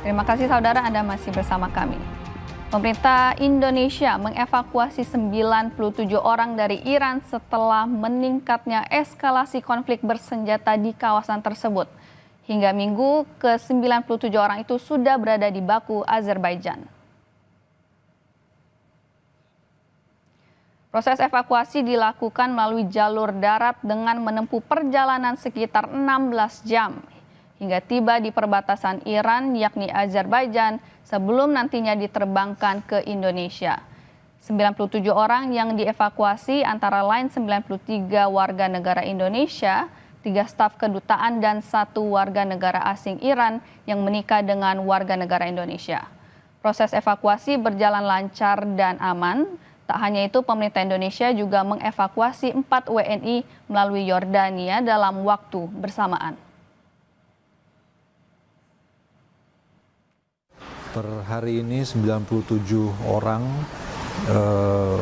Terima kasih saudara, Anda masih bersama kami. Pemerintah Indonesia mengevakuasi 97 orang dari Iran setelah meningkatnya eskalasi konflik bersenjata di kawasan tersebut. Hingga Minggu, ke-97 orang itu sudah berada di Baku, Azerbaijan. Proses evakuasi dilakukan melalui jalur darat dengan menempuh perjalanan sekitar 16 jam hingga tiba di perbatasan Iran yakni Azerbaijan sebelum nantinya diterbangkan ke Indonesia. 97 orang yang dievakuasi antara lain 93 warga negara Indonesia, 3 staf kedutaan dan 1 warga negara asing Iran yang menikah dengan warga negara Indonesia. Proses evakuasi berjalan lancar dan aman. Tak hanya itu, pemerintah Indonesia juga mengevakuasi 4 WNI melalui Yordania dalam waktu bersamaan. Per hari ini 97 orang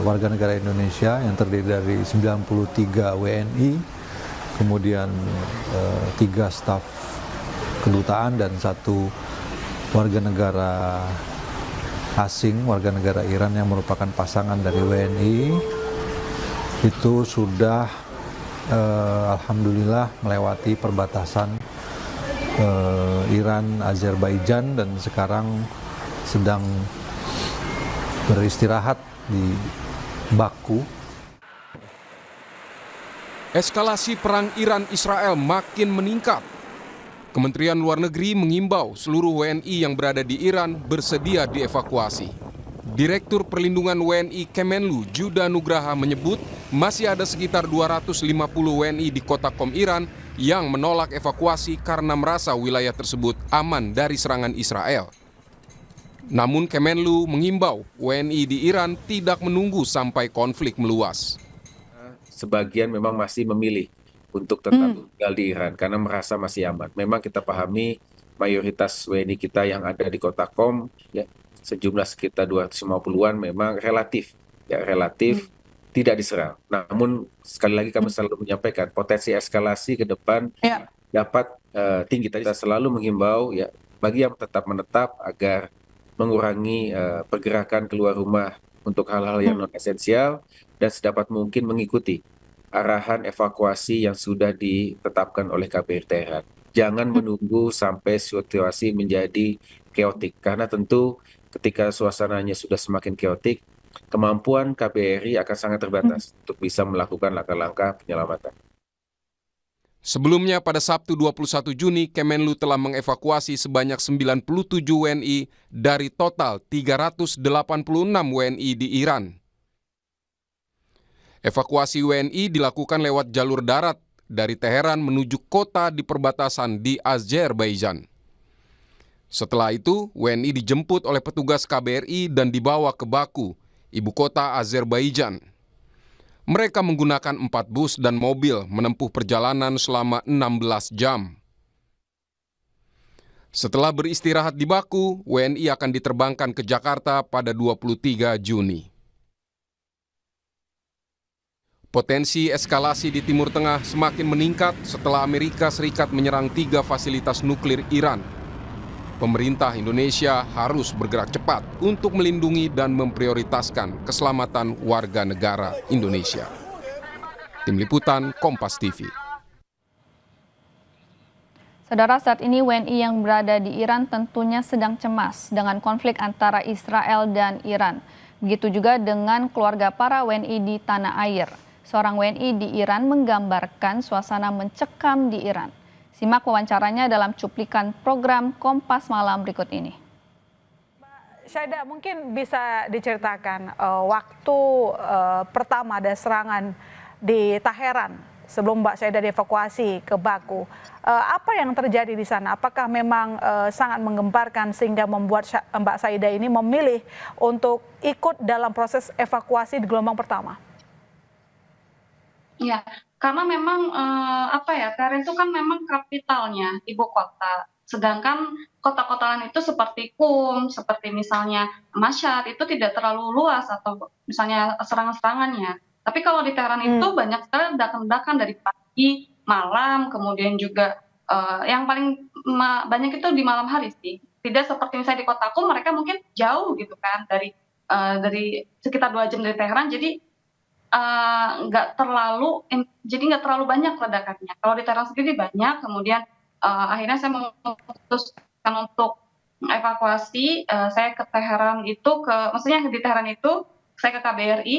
warga negara Indonesia yang terdiri dari 93 WNI, kemudian 3 staf kedutaan dan 1 warga negara asing, warga negara Iran yang merupakan pasangan dari WNI, itu sudah alhamdulillah melewati perbatasan Iran, Azerbaijan dan sekarang sedang beristirahat di Baku. Eskalasi perang Iran-Israel makin meningkat. Kementerian Luar Negeri mengimbau seluruh WNI yang berada di Iran bersedia dievakuasi. Direktur Perlindungan WNI Kemenlu Juda Nugraha menyebut masih ada sekitar 250 WNI di kota Qom Iran yang menolak evakuasi karena merasa wilayah tersebut aman dari serangan Israel. Namun Kemenlu mengimbau WNI di Iran tidak menunggu sampai konflik meluas. Sebagian memang masih memilih untuk tetap tinggal di Iran karena merasa masih aman. Memang kita pahami mayoritas WNI kita yang ada di kota Qom, ya, sejumlah sekitar 250-an memang relatif tidak diserang. Namun sekali lagi kami selalu menyampaikan potensi eskalasi ke depan dapat tinggi. Kita selalu menghimbau ya bagi yang tetap menetap agar mengurangi pergerakan keluar rumah untuk hal-hal yang non esensial dan sedapat mungkin mengikuti arahan evakuasi yang sudah ditetapkan oleh KBRI Tehran. Jangan menunggu sampai situasi menjadi keotik karena tentu ketika suasananya sudah semakin keotik, kemampuan KBRI akan sangat terbatas untuk bisa melakukan langkah-langkah penyelamatan. Sebelumnya pada Sabtu 21 Juni, Kemenlu telah mengevakuasi sebanyak 97 WNI dari total 386 WNI di Iran. Evakuasi WNI dilakukan lewat jalur darat dari Teheran menuju kota di perbatasan di Azerbaijan. Setelah itu, WNI dijemput oleh petugas KBRI dan dibawa ke Baku, ibu kota Azerbaijan. Mereka menggunakan 4 bus dan mobil menempuh perjalanan selama 16 jam. Setelah beristirahat di Baku, WNI akan diterbangkan ke Jakarta pada 23 Juni. Potensi eskalasi di Timur Tengah semakin meningkat setelah Amerika Serikat menyerang 3 fasilitas nuklir Iran. Pemerintah Indonesia harus bergerak cepat untuk melindungi dan memprioritaskan keselamatan warga negara Indonesia. Tim Liputan Kompas TV. Saudara, saat ini WNI yang berada di Iran tentunya sedang cemas dengan konflik antara Israel dan Iran. Begitu juga dengan keluarga para WNI di tanah air. Seorang WNI di Iran menggambarkan suasana mencekam di Iran. Simak wawancaranya dalam cuplikan program Kompas Malam berikut ini. Mbak Syaida, mungkin bisa diceritakan waktu pertama ada serangan di Teheran sebelum Mbak Syaida dievakuasi ke Baku. Apa yang terjadi di sana? Apakah memang sangat menggemparkan sehingga membuat Mbak Syaida ini memilih untuk ikut dalam proses evakuasi di gelombang pertama? Iya, karena memang Teheran itu kan memang kapitalnya, ibu kota. Sedangkan kota-kota lain itu seperti Qum, seperti misalnya Mashhad itu tidak terlalu luas atau misalnya serangan-serangannya. Tapi kalau di Teheran itu banyak sekali ledakan-ledakan dari pagi, malam, kemudian juga yang paling banyak itu di malam hari sih. Tidak seperti misalnya di kotaku mereka mungkin jauh gitu kan dari sekitar 2 jam dari Teheran, jadi nggak terlalu banyak ledakannya. Kalau di Teheran sendiri banyak, kemudian akhirnya saya memutuskan untuk evakuasi. Saya ke Teheran itu, maksudnya di Teheran itu saya ke KBRI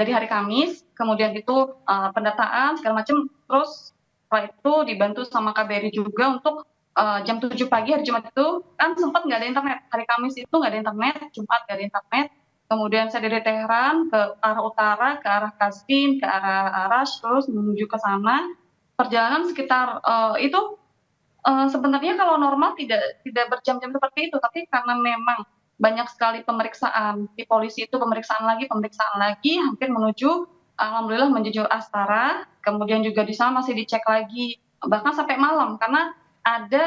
dari hari Kamis, kemudian itu pendataan segala macam, terus setelah itu dibantu sama KBRI juga untuk jam 7 pagi hari Jumat itu kan sempat nggak ada internet. Hari Kamis itu nggak ada internet, Jumat nggak ada internet. Kemudian saya dari Teheran ke arah utara, ke arah Kasvin, ke arah Arash, terus menuju ke sana. Perjalanan sekitar itu sebenarnya kalau normal tidak berjam-jam seperti itu, tapi karena memang banyak sekali pemeriksaan di polisi itu, pemeriksaan lagi, hampir menuju, alhamdulillah menuju Astara. Kemudian juga di sana masih dicek lagi, bahkan sampai malam karena ada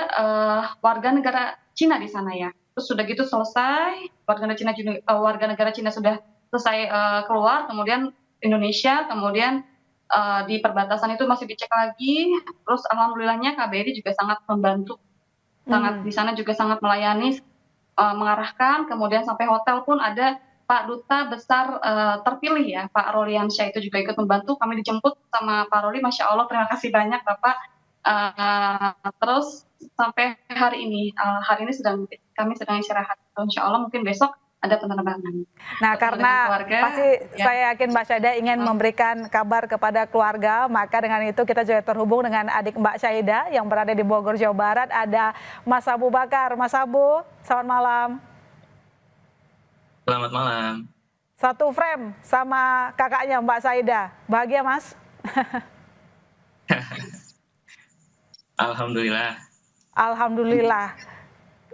warga negara Cina di sana ya. Terus sudah gitu selesai, warga negara Cina sudah selesai keluar, kemudian Indonesia, kemudian di perbatasan itu masih dicek lagi. Terus alhamdulillahnya KBRI juga sangat membantu, di sana juga sangat melayani, mengarahkan. Kemudian sampai hotel pun ada Pak Duta Besar terpilih ya, Pak Roliansyah itu juga ikut membantu. Kami dijemput sama Pak Roli, Masya Allah, terima kasih banyak Bapak. Terus sampai hari ini kami sedang istirahat. Insya Allah mungkin besok ada penerbangan. Nah, karena pasti saya yakin Mbak Syahida ingin memberikan kabar kepada keluarga, maka dengan itu kita juga terhubung dengan adik Mbak Syahida yang berada di Bogor, Jawa Barat, ada Mas Abu Bakar. Mas Abu, selamat malam. Selamat malam. Satu frame sama kakaknya Mbak Syahida. Bahagia, Mas? Alhamdulillah. Alhamdulillah.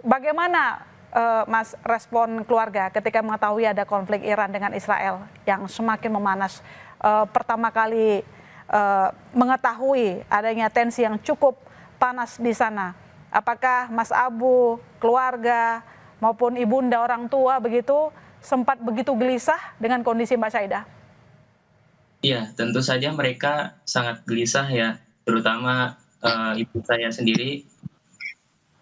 Bagaimana Mas respon keluarga ketika mengetahui ada konflik Iran dengan Israel yang semakin memanas? Pertama kali mengetahui adanya tensi yang cukup panas di sana. Apakah Mas Abu, keluarga maupun ibunda orang tua begitu sempat begitu gelisah dengan kondisi Mbak Syahida? Iya, tentu saja mereka sangat gelisah ya, terutama ibu saya sendiri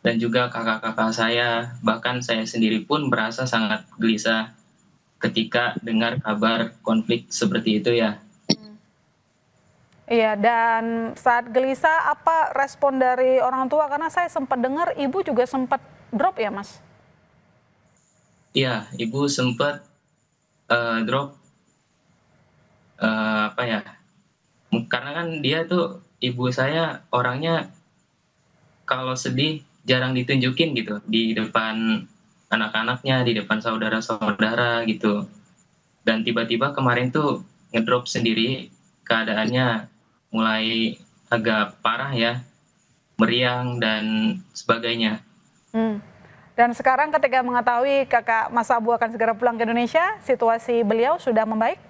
dan juga kakak-kakak saya, bahkan saya sendiri pun merasa sangat gelisah ketika dengar kabar konflik seperti itu ya. Iya, dan saat gelisah apa respon dari orang tua? Karena saya sempat dengar ibu juga sempat drop ya, Mas? Iya, ibu sempat drop, apa ya? Karena kan dia tuh, ibu saya orangnya kalau sedih jarang ditunjukin gitu di depan anak-anaknya, di depan saudara-saudara gitu. Dan tiba-tiba kemarin tuh ngedrop sendiri, keadaannya mulai agak parah ya, meriang dan sebagainya. Dan sekarang ketika mengetahui kakak Mas Abu akan segera pulang ke Indonesia, situasi beliau sudah membaik?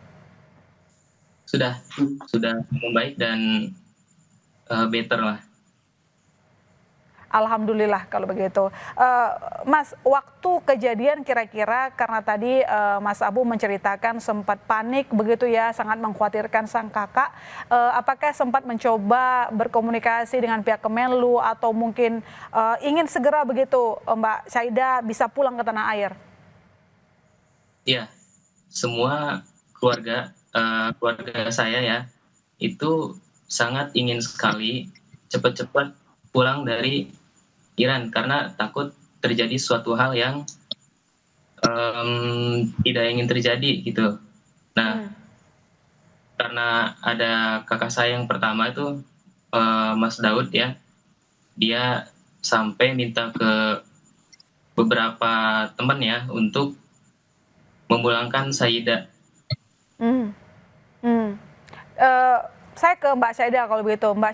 Sudah membaik dan better lah. Alhamdulillah kalau begitu. Mas, waktu kejadian kira-kira karena tadi Mas Abu menceritakan sempat panik begitu ya, sangat mengkhawatirkan sang kakak. Apakah sempat mencoba berkomunikasi dengan pihak Kemenlu atau mungkin ingin segera begitu Mbak Syahida bisa pulang ke tanah air? Iya, semua keluarga saya ya, itu sangat ingin sekali cepat-cepat pulang dari Iran karena takut terjadi suatu hal yang tidak ingin terjadi gitu. Nah, karena ada kakak saya yang pertama itu Mas Daud ya, dia sampai minta ke beberapa teman ya untuk memulangkan Syahida. Saya ke Mbak Syahida kalau begitu. Mbak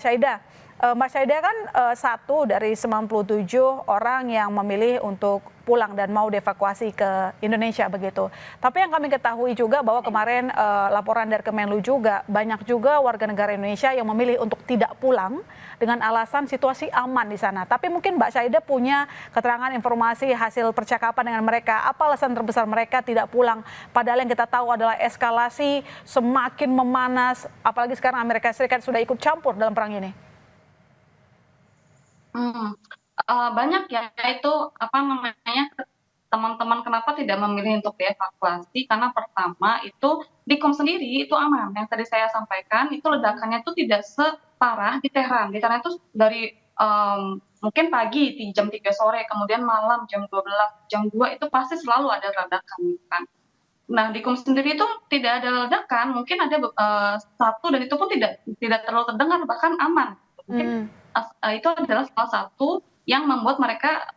Syahida kan satu dari 97 orang yang memilih untuk pulang dan mau dievakuasi ke Indonesia begitu. Tapi yang kami ketahui juga bahwa kemarin laporan dari Kemenlu juga banyak juga warga negara Indonesia yang memilih untuk tidak pulang dengan alasan situasi aman di sana. Tapi mungkin Mbak Syahida punya keterangan informasi hasil percakapan dengan mereka. Apa alasan terbesar mereka tidak pulang? Padahal yang kita tahu adalah eskalasi semakin memanas. Apalagi sekarang Amerika Serikat sudah ikut campur dalam perang ini. Banyak ya, itu apa namanya, teman-teman kenapa tidak memilih untuk dievakuasi, karena pertama itu di Qom sendiri itu aman, yang tadi saya sampaikan itu ledakannya itu tidak separah di Tehran. Di Tehran itu dari mungkin pagi di jam 3 sore, kemudian malam jam 12, jam 2 itu pasti selalu ada ledakan gitu kan. Nah, di Qom sendiri itu tidak ada ledakan, mungkin ada satu dan itu pun tidak terlalu terdengar, bahkan aman. Mungkin itu adalah salah satu yang membuat mereka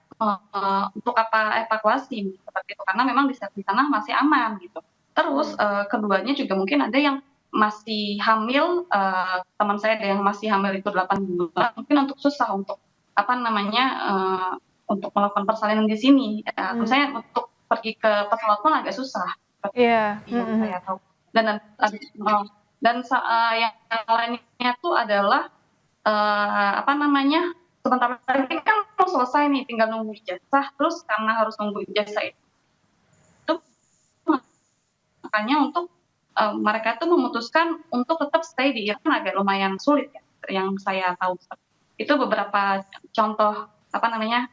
untuk evakuasi seperti itu, karena memang di sana masih aman gitu. Terus keduanya juga mungkin ada yang masih hamil, teman saya ada yang masih hamil itu 8 bulan, mungkin untuk susah untuk apa namanya untuk melakukan persalinan di sini. Misalnya untuk pergi ke pesawat pun agak susah. Iya. Yang saya tahu. Dan yang lainnya tuh adalah apa namanya, sebentar lagi kan mau selesai nih, tinggal nunggu ijazah. Terus karena harus nunggu ijazah itu makanya untuk mereka tuh memutuskan untuk tetap stay di Iran agak lumayan sulit ya, yang saya tahu. Itu beberapa contoh apa namanya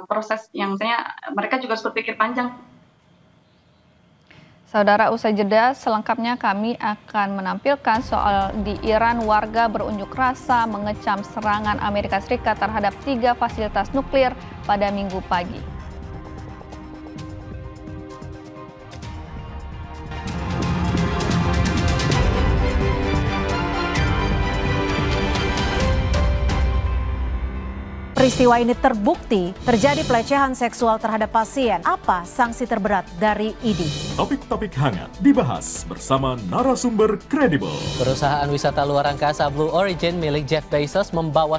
proses yang misalnya mereka juga harus berpikir panjang. Saudara, usai jeda selengkapnya kami akan menampilkan soal di Iran warga berunjuk rasa mengecam serangan Amerika Serikat terhadap 3 fasilitas nuklir pada Minggu pagi. Peristiwa ini terbukti terjadi pelecehan seksual terhadap pasien. Apa sanksi terberat dari ID? Topik-topik hangat dibahas bersama narasumber kredibel. Perusahaan wisata luar angkasa Blue Origin milik Jeff Bezos membawa